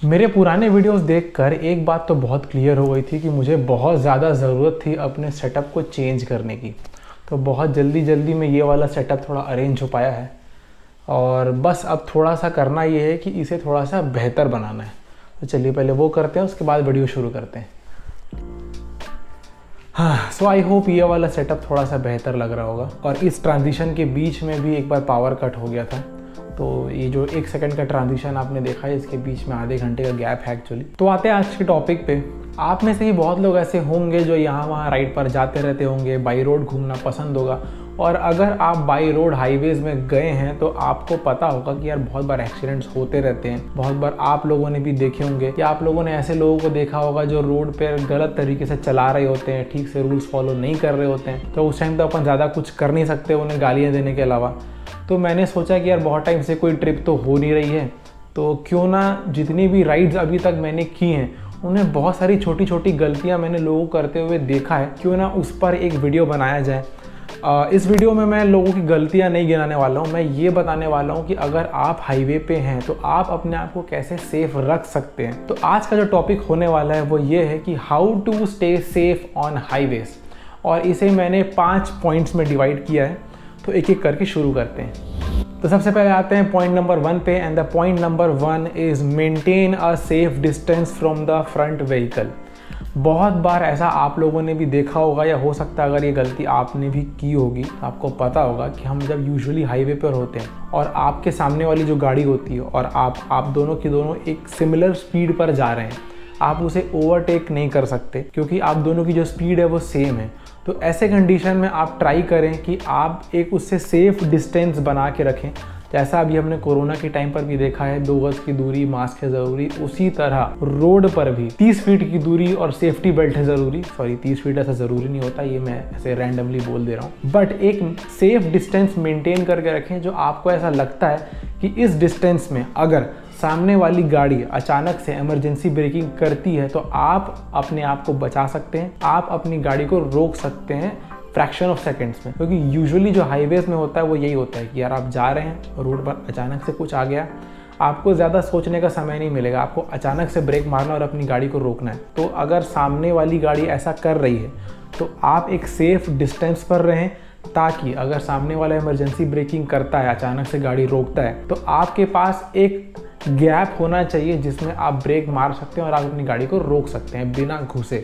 मेरे पुराने वीडियोस देखकर एक बात तो बहुत क्लियर हो गई थी कि मुझे बहुत ज़्यादा ज़रूरत थी अपने सेटअप को चेंज करने की। तो बहुत जल्दी में ये वाला सेटअप थोड़ा अरेंज हो पाया है और बस अब थोड़ा सा करना ये है कि इसे थोड़ा सा बेहतर बनाना है। तो चलिए पहले वो करते हैं, उसके बाद वीडियो शुरू करते हैं। हाँ, सो आई होप ये वाला सेटअप थोड़ा सा बेहतर लग रहा होगा। और इस ट्रांजिशन के बीच में भी एक बार पावर कट हो गया था, तो ये जो 1 सेकंड का ट्रांजिशन आपने देखा है, इसके बीच में आधे घंटे का गैप है एक्चुअली। तो आते हैं आज के टॉपिक पे। आप में से ही बहुत लोग ऐसे होंगे जो यहाँ वहाँ राइड पर जाते रहते होंगे, बाई रोड घूमना पसंद होगा। और अगर आप बाई रोड हाईवेज़ में गए हैं तो आपको पता होगा कि यार बहुत बार एक्सीडेंट्स होते रहते हैं। बहुत बार आप लोगों ने भी देखे होंगे या आप लोगों ने ऐसे लोगों को देखा होगा जो रोड पर गलत तरीके से चला रहे होते हैं, ठीक से रूल्स फॉलो नहीं कर रहे होते हैं। तो उस टाइम तो अपन ज़्यादा कुछ कर नहीं सकते उन्हें गालियाँ देने के अलावा। तो मैंने सोचा कि यार बहुत टाइम से कोई ट्रिप तो हो नहीं रही है, तो क्यों ना जितनी भी राइड्स अभी तक मैंने की हैं उन्हें बहुत सारी छोटी छोटी गलतियां मैंने लोगों को करते हुए देखा है, क्यों ना उस पर एक वीडियो बनाया जाए। इस वीडियो में मैं लोगों की गलतियां नहीं गिनाने वाला हूं, मैं ये बताने वाला हूं कि अगर आप हाईवे पे हैं तो आप अपने आप को कैसे सेफ रख सकते हैं। तो आज का जो टॉपिक होने वाला है वो ये है कि how to stay safe on highways, और इसे मैंने 5 पॉइंट्स में डिवाइड किया है। तो एक एक करके शुरू करते हैं। तो सबसे पहले आते हैं पॉइंट नंबर 1 पे, and the point number 1 is maintain a safe distance from the front vehicle. बहुत बार ऐसा आप लोगों ने भी देखा होगा, या हो सकता है अगर ये गलती आपने भी की होगी तो आपको पता होगा कि हम जब यूजुअली हाईवे पर होते हैं और आपके सामने वाली जो गाड़ी होती है और आप दोनों की दोनों एक सिमिलर स्पीड पर जा रहे हैं, आप उसे ओवरटेक नहीं कर सकते क्योंकि आप दोनों की जो स्पीड है वो सेम है। तो ऐसे कंडीशन में आप ट्राई करें कि आप एक उससे सेफ डिस्टेंस बना के रखें। जैसा अभी हमने कोरोना के टाइम पर भी देखा है, 2 गज की दूरी, मास्क है ज़रूरी, उसी तरह रोड पर भी 30 फीट की दूरी और सेफ्टी बेल्ट है ज़रूरी। सॉरी, 30 फीट ऐसा ज़रूरी नहीं होता, ये मैं ऐसे रैंडमली बोल दे रहा हूँ, बट एक सेफ डिस्टेंस मेंटेन करके रखें जो आपको ऐसा लगता है कि इस डिस्टेंस में अगर सामने वाली गाड़ी अचानक से इमरजेंसी ब्रेकिंग करती है तो आप अपने आप को बचा सकते हैं, आप अपनी गाड़ी को रोक सकते हैं फ्रैक्शन ऑफ सेकंड्स में। क्योंकि यूजुअली जो हाईवेज में होता है वो यही होता है कि यार आप जा रहे हैं, रोड पर अचानक से कुछ आ गया, आपको ज़्यादा सोचने का समय नहीं मिलेगा, आपको अचानक से ब्रेक मारना और अपनी गाड़ी को रोकना है। तो अगर सामने वाली गाड़ी ऐसा कर रही है तो आप एक सेफ डिस्टेंस पर रहें, ताकि अगर सामने वाला इमरजेंसी ब्रेकिंग करता है, अचानक से गाड़ी रोकता है, तो आपके पास एक गैप होना चाहिए जिसमें आप ब्रेक मार सकते हैं और आप अपनी गाड़ी को रोक सकते हैं बिना घुसे।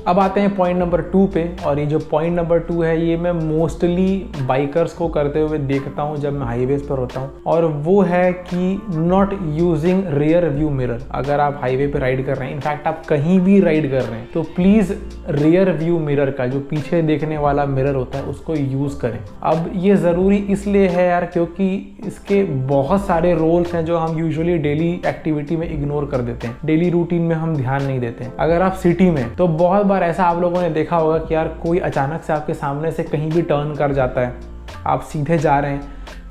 अब आते हैं पॉइंट नंबर 2 पे, और ये जो पॉइंट नंबर 2 है ये मैं मोस्टली बाइकर्स को करते हुए देखता हूँ जब मैं हाईवेज पर होता हूँ, और वो है कि not using rear view mirror. अगर आप हाईवे पे राइड कर रहे हैं, इनफैक्ट आप कहीं भी राइड कर रहे हैं, तो प्लीज़ रियर व्यू मिरर का जो पीछे देखने वाला मिरर होता है उसको यूज़ करें। अब ये ज़रूरी इसलिए है यार क्योंकि इसके बहुत सारे रोल्स हैं जो हम यूजुअली डेली एक्टिविटी में इग्नोर कर देते हैं, डेली रूटीन में हम ध्यान नहीं देते हैं। अगर आप सिटी में, तो बहुत बार ऐसा आप लोगों ने देखा होगा कि यार कोई अचानक से आपके सामने से कहीं भी टर्न कर जाता है, आप सीधे जा रहे हैं,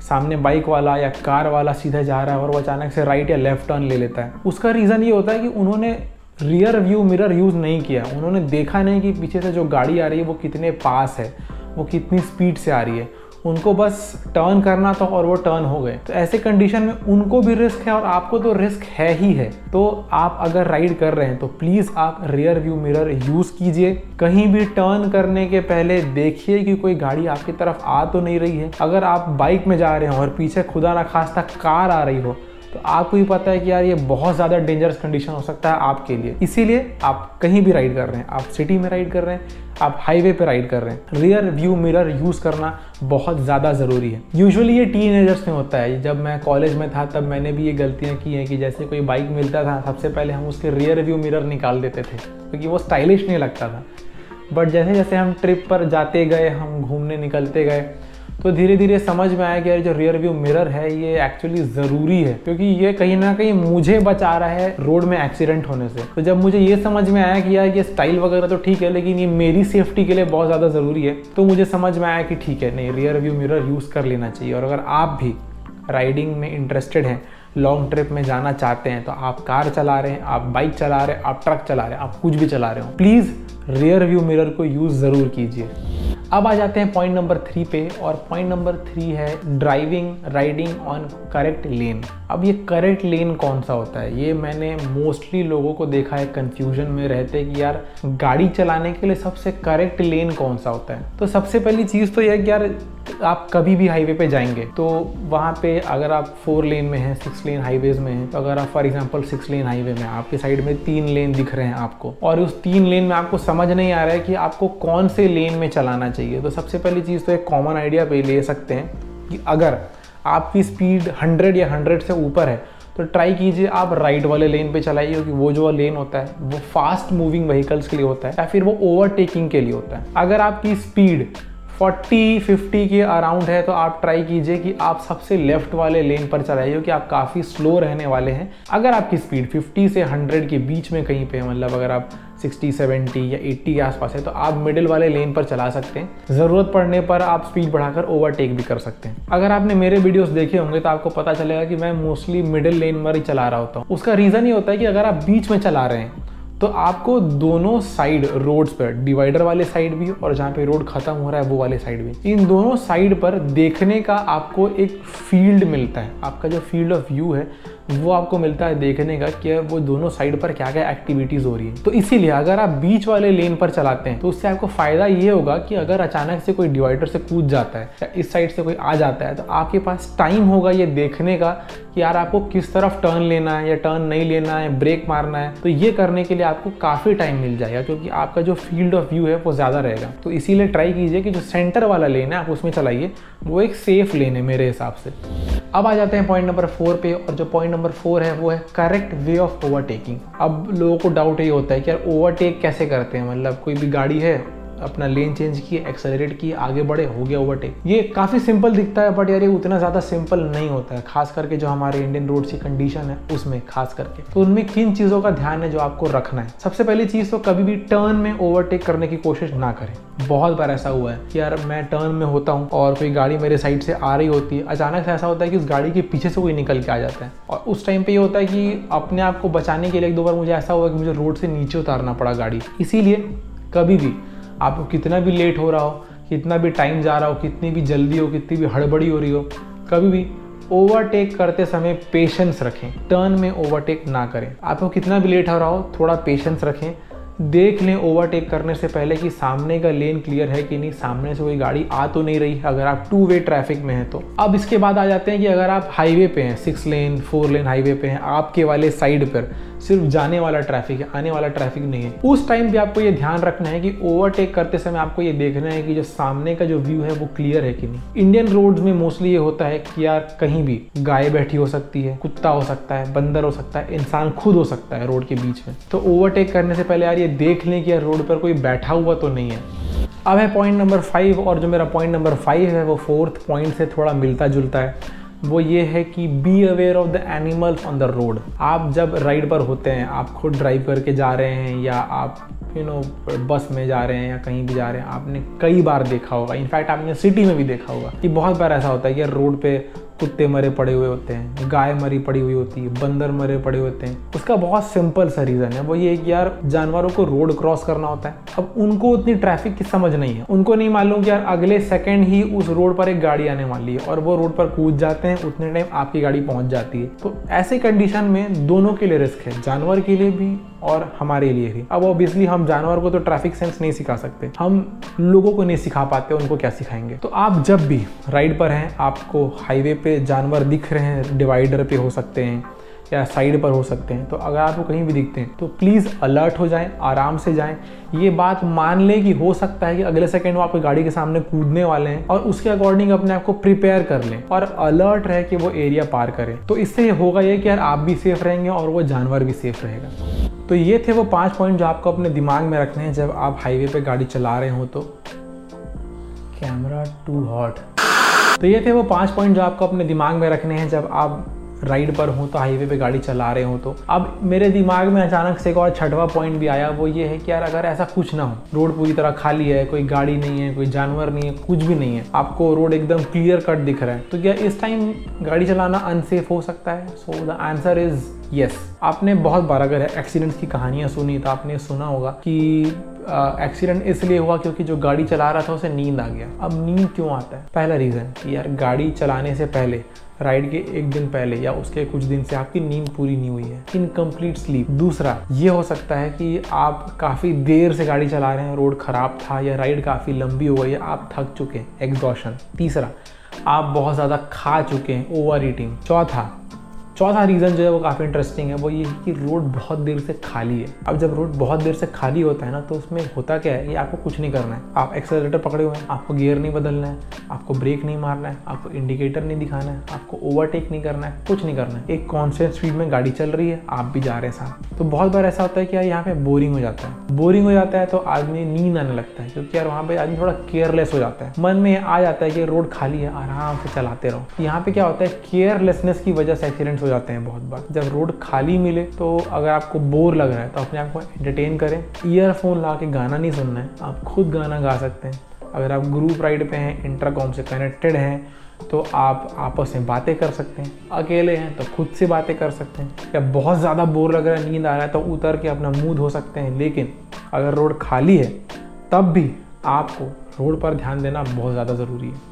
सामने बाइक वाला या कार वाला सीधे जा रहा है और वो अचानक से राइट या लेफ्ट टर्न ले लेता है। उसका रीज़न ये होता है कि उन्होंने रियर व्यू मिरर यूज़ नहीं किया, उन्होंने देखा नहीं कि पीछे से जो गाड़ी आ रही है वो कितने पास है, वो कितनी स्पीड से आ रही है। उनको बस टर्न करना था और वो टर्न हो गए। तो ऐसे कंडीशन में उनको भी रिस्क है और आपको तो रिस्क है ही है। तो आप अगर राइड कर रहे हैं तो प्लीज़ आप रियर व्यू मिरर यूज़ कीजिए। कहीं भी टर्न करने के पहले देखिए कि कोई गाड़ी आपकी तरफ आ तो नहीं रही है। अगर आप बाइक में जा रहे हो और पीछे खुदा ना खास्ता कार आ रही हो, तो आपको भी पता है कि यार ये बहुत ज़्यादा डेंजरस कंडीशन हो सकता है आपके लिए। इसीलिए आप कहीं भी राइड कर रहे हैं, आप सिटी में राइड कर रहे हैं, आप हाईवे पे राइड कर रहे हैं, रियर व्यू मिरर यूज़ करना बहुत ज़्यादा ज़रूरी है। यूजुअली ये टीनेजर्स में होता है। जब मैं कॉलेज में था तब मैंने भी ये गलतियाँ की हैं कि जैसे कोई बाइक मिलता था, सबसे पहले हम उसके रियर व्यू मिरर निकाल देते थे क्योंकि वो स्टाइलिश नहीं लगता था। बट जैसे जैसे हम ट्रिप पर जाते गए, हम घूमने निकलते गए, तो धीरे धीरे समझ में आया कि यार जो रियर व्यू मिरर है ये एक्चुअली ज़रूरी है, क्योंकि ये कहीं ना कहीं मुझे बचा रहा है रोड में एक्सीडेंट होने से। तो जब मुझे ये समझ में आया कि यार ये स्टाइल वगैरह तो ठीक है, लेकिन ये मेरी सेफ्टी के लिए बहुत ज़्यादा ज़रूरी है, तो मुझे समझ में आया कि ठीक है, नहीं, रियर व्यू मिरर यूज़ कर लेना चाहिए। और अगर आप भी राइडिंग में इंटरेस्टेड हैं, लॉन्ग ट्रिप में जाना चाहते हैं, तो आप कार चला रहे हैं, आप बाइक चला रहे हैं, आप ट्रक चला रहे हैं, आप कुछ भी चला रहे हो, प्लीज़ रियर व्यू मिरर को यूज़ ज़रूर कीजिए। अब आ जाते हैं पॉइंट नंबर 3 पे, और पॉइंट नंबर 3 है ड्राइविंग राइडिंग ऑन करेक्ट लेन। अब ये करेक्ट लेन कौन सा होता है, ये मैंने मोस्टली लोगों को देखा है कंफ्यूजन में रहते कि यार गाड़ी चलाने के लिए सबसे करेक्ट लेन कौन सा होता है। तो सबसे पहली चीज़ तो यह कि यार आप कभी भी हाईवे पे जाएंगे तो वहाँ पे अगर आप 4 लेन में हैं, 6 लेन हाईवेज में हैं, तो अगर आप फॉर एग्जांपल 6 लेन हाईवे में आपके साइड में 3 लेन दिख रहे हैं आपको, और उस 3 लेन में आपको समझ नहीं आ रहा है कि आपको कौन से लेन में चलाना चाहिए, तो सबसे पहली चीज़ तो एक कॉमन आइडिया पे ले सकते हैं कि अगर आपकी स्पीड 100 या 100 से ऊपर है तो ट्राई कीजिए आप राइट वाले लेन पे चलाइए, क्योंकि वो जो लेन होता है वो फास्ट मूविंग व्हीकल्स के लिए होता है या फिर वो ओवरटेकिंग के लिए होता है। अगर आपकी स्पीड 40-50 के अराउंड है तो आप ट्राई कीजिए कि आप सबसे लेफ्ट वाले लेन पर चलाइए, क्योंकि आप काफ़ी स्लो रहने वाले हैं। अगर आपकी स्पीड 50 से 100 के बीच में कहीं पे, मतलब अगर आप 60, 70 या 80 के आसपास है तो आप मिडिल वाले लेन पर चला सकते हैं। ज़रूरत पड़ने पर आप स्पीड बढ़ाकर ओवरटेक भी कर सकते हैं। अगर आपने मेरे वीडियोस देखे होंगे तो आपको पता चलेगा कि मैं मोस्टली मिडिल लेन पर ही चला रहा होता हूँ। उसका रीज़न ये होता है कि अगर आप बीच में चला रहे हैं तो आपको दोनों साइड रोड्स पर, डिवाइडर वाले साइड भी और जहाँ पे रोड खत्म हो रहा है वो वाले साइड भी, इन दोनों साइड पर देखने का आपको एक फील्ड मिलता है। आपका जो फील्ड ऑफ व्यू है वो आपको मिलता है देखने का कि वो दोनों साइड पर क्या क्या एक्टिविटीज़ हो रही है। तो इसीलिए अगर आप बीच वाले लेन पर चलाते हैं तो उससे आपको फ़ायदा ये होगा कि अगर अचानक से कोई डिवाइडर से कूद जाता है या इस साइड से कोई आ जाता है तो आपके पास टाइम होगा ये देखने का कि यार आपको किस तरफ टर्न लेना है या टर्न नहीं लेना है, ब्रेक मारना है। तो ये करने के लिए आपको काफ़ी टाइम मिल जाएगा, क्योंकि आपका जो फील्ड ऑफ व्यू है वो ज़्यादा रहेगा। तो इसीलिए ट्राई कीजिए कि जो सेंटर वाला लेन है आप उसमें चलाइए, वो एक सेफ लेन है मेरे हिसाब से। अब आ जाते हैं पॉइंट नंबर 4 पे, और जो पॉइंट नंबर 4 है वो है करेक्ट वे ऑफ ओवरटेकिंग। अब लोगों को डाउट ये होता है कि यार ओवरटेक कैसे करते हैं, मतलब कोई भी गाड़ी है, अपना लेन चेंज किए, एक्सेलरेट किए, आगे बढ़े, हो गया ओवरटेक। ये काफ़ी सिंपल दिखता है बट यार ये उतना ज़्यादा सिंपल नहीं होता है, खास करके जो हमारे इंडियन रोड्स की कंडीशन है उसमें खास करके। तो उनमें किन चीज़ों का ध्यान है जो आपको रखना है। सबसे पहली चीज़ तो कभी भी टर्न में ओवरटेक करने की कोशिश ना करें। बहुत बार ऐसा हुआ है कि यार मैं टर्न में होता हूँ और कोई गाड़ी मेरे साइड से आ रही होती है, अचानक से ऐसा होता है कि उस गाड़ी के पीछे से कोई निकल के आ जाता है, और उस टाइम पे ये होता है कि अपने आप को बचाने के लिए 1-2 बार मुझे ऐसा हुआ कि मुझे रोड से नीचे उतारना पड़ा गाड़ी। इसीलिए कभी भी आपको कितना भी लेट हो रहा हो, कितना भी टाइम जा रहा हो, कितनी भी जल्दी हो, कितनी भी हड़बड़ी हो रही हो, कभी भी ओवरटेक करते समय पेशेंस रखें। टर्न में ओवरटेक ना करें। आपको कितना भी लेट हो रहा हो, थोड़ा पेशेंस रखें। देख लें ओवरटेक करने से पहले कि सामने का लेन क्लियर है कि नहीं, सामने से कोई गाड़ी आ तो नहीं रही है अगर आप 2 वे ट्रैफिक में है तो। अब इसके बाद आ जाते हैं कि अगर आप हाईवे पे हैं, 6 लेन 4 लेन हाईवे पे हैं, आपके वाले साइड पर सिर्फ जाने वाला ट्रैफिक है, आने वाला ट्रैफिक नहीं है, उस टाइम भी आपको ये ध्यान रखना है कि ओवरटेक करते समय आपको ये देखना है कि जो सामने का जो व्यू है वो क्लियर है कि नहीं। इंडियन रोड्स में मोस्टली ये होता है कि यार कहीं भी गाय बैठी हो सकती है, कुत्ता हो सकता है, बंदर हो सकता है, इंसान खुद हो सकता है रोड के बीच में। तो ओवरटेक करने से पहले यार ये देख लें कि यार रोड पर कोई बैठा हुआ तो नहीं है। अब है पॉइंट नंबर 5, और जो मेरा पॉइंट नंबर 5 है वो 4th पॉइंट से थोड़ा मिलता जुलता है। वो ये है कि be aware of the animals on the road. आप जब राइड पर होते हैं, आप खुद ड्राइव करके जा रहे हैं या आप बस में जा रहे हैं या कहीं भी जा रहे हैं, आपने कई बार देखा होगा, इनफैक्ट आपने सिटी में भी देखा होगा कि बहुत बार ऐसा होता है कि यार रोड पे कुत्ते मरे पड़े हुए होते हैं, गाय मरी पड़ी हुई होती है, बंदर मरे पड़े होते हैं। उसका बहुत सिंपल सा रीज़न है, वो ये है कि यार जानवरों को रोड क्रॉस करना होता है। अब उनको उतनी ट्रैफिक की समझ नहीं है, उनको नहीं मालूम कि यार अगले सेकंड ही उस रोड पर एक गाड़ी आने वाली है, और वो रोड पर कूद जाते हैं, उतने टाइम आपकी गाड़ी पहुंच जाती है। तो ऐसे कंडीशन में दोनों के लिए रिस्क है, जानवर के लिए भी और हमारे लिए भी। अब ऑब्वियसली हम जानवर को तो ट्रैफिक सेंस नहीं सिखा सकते, हम लोगों को नहीं सिखा पाते, उनको क्या सिखाएंगे। तो आप जब भी राइड पर हैं, आपको हाईवे पे जानवर दिख रहे हैं, डिवाइडर पे हो सकते हैं या साइड पर हो सकते हैं, तो अगर आपको कहीं भी दिखते हैं तो प्लीज़ अलर्ट हो जाएं, आराम से जाएं। ये बात मान लें कि हो सकता है कि अगले सेकंड वो आपकी गाड़ी के सामने कूदने वाले हैं, और उसके अकॉर्डिंग अपने आप को प्रिपेयर कर लें और अलर्ट रहे कि वो एरिया पार करें। तो इससे होगा ये कि यार आप भी सेफ रहेंगे और वो जानवर भी सेफ रहेगा। तो ये थे वो 5 पॉइंट जो आपको अपने दिमाग में रखने हैं जब आप हाईवे पे गाड़ी चला रहे हो। तो कैमरा टू हॉट। तो ये थे वो 5 पॉइंट जो आपको अपने दिमाग में रखने हैं जब आप राइड पर हो तो हाईवे पे गाड़ी चला रहे हो तो। अब मेरे दिमाग में अचानक से एक और छठवां पॉइंट भी आया, वो ये है कि यार अगर ऐसा कुछ ना हो, रोड पूरी तरह खाली है, कोई गाड़ी नहीं है, कोई जानवर नहीं है, कुछ भी नहीं है, आपको रोड एकदम क्लियर कट दिख रहा है, तो क्या इस टाइम गाड़ी चलाना अनसेफ हो सकता है? So the answer is yes. आपने बहुत बार अगर एक्सीडेंट्स की कहानियां सुनी तो आपने सुना होगा कि एक्सीडेंट इसलिए हुआ क्योंकि जो गाड़ी चला रहा था उसे नींद आ गया। अब नींद क्यों आता है? पहला रीज़न कि यार गाड़ी चलाने से पहले, राइड के एक दिन पहले या उसके कुछ दिन से आपकी नींद पूरी नहीं हुई है, इनकम्प्लीट स्लीप। दूसरा ये हो सकता है कि आप काफ़ी देर से गाड़ी चला रहे हैं, रोड ख़राब था या राइड काफ़ी लंबी हो गई है, आप थक चुके हैं, एग्जॉशन। तीसरा, आप बहुत ज़्यादा खा चुके हैं, ओवर ईटिंग। चौथा रीज़न जो है वो काफ़ी इंटरेस्टिंग है, वो ये है कि रोड बहुत देर से खाली है। अब जब रोड बहुत देर से खाली होता है ना, तो उसमें होता क्या है, ये आपको कुछ नहीं करना है। आप एक्सेलरेटर पकड़े हुए हैं, आपको गियर नहीं बदलना है, आपको ब्रेक नहीं मारना है, आपको इंडिकेटर नहीं दिखाना है, आपको ओवरटेक नहीं करना है, कुछ नहीं करना है। एक कॉन्स्टेंट स्पीड में गाड़ी चल रही है, आप भी जा रहे हैं साथ। तो बहुत बार ऐसा होता है कि यार यहाँ पे बोरिंग हो जाता है। बोरिंग हो जाता है तो आदमी नींद आने लगता है, क्योंकि यार वहाँ पे आदमी थोड़ा केयरलेस हो जाता है। मन में आ जाता है कि रोड खाली है, आराम से चलाते रहो। यहाँ पे क्या होता है, केयरलेसनेस की वजह से एक्सीडेंट्स हो जाते हैं बहुत बार। जब रोड खाली मिले तो अगर आपको बोर लग रहा है तो अपने आप को एंटरटेन करें। ईयरफोन ला के गाना नहीं सुनना है, आप खुद गाना गा सकते हैं। अगर आप ग्रुप राइड पे हैं, इंटरकॉम से कनेक्टेड हैं, तो आप आपस में बातें कर सकते हैं। अकेले हैं तो खुद से बातें कर सकते हैं। या बहुत ज़्यादा बोर लग रहा है, नींद आ रहा है, तो उतर के अपना मूड हो सकते हैं। लेकिन अगर रोड खाली है तब भी आपको रोड पर ध्यान देना बहुत ज़्यादा ज़रूरी है।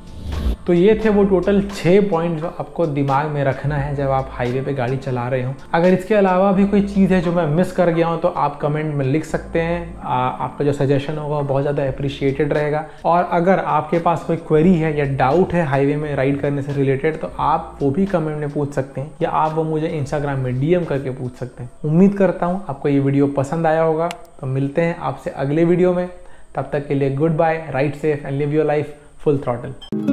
तो ये थे वो टोटल 6 पॉइंट जो आपको दिमाग में रखना है जब आप हाईवे पे गाड़ी चला रहे हो। अगर इसके अलावा भी कोई चीज़ है जो मैं मिस कर गया हूँ तो आप कमेंट में लिख सकते हैं। आपका जो सजेशन होगा वो बहुत ज़्यादा अप्रिशिएटेड रहेगा। और अगर आपके पास कोई क्वेरी है या डाउट है हाईवे में राइड करने से रिलेटेड, तो आप वो भी कमेंट में पूछ सकते हैं, या आप वो मुझे इंस्टाग्राम में DM करके पूछ सकते हैं। उम्मीद करता हूँ आपको ये वीडियो पसंद आया होगा। तो मिलते हैं आपसे अगले वीडियो में। तब तक के लिए goodbye, ride safe and live your life full throttle.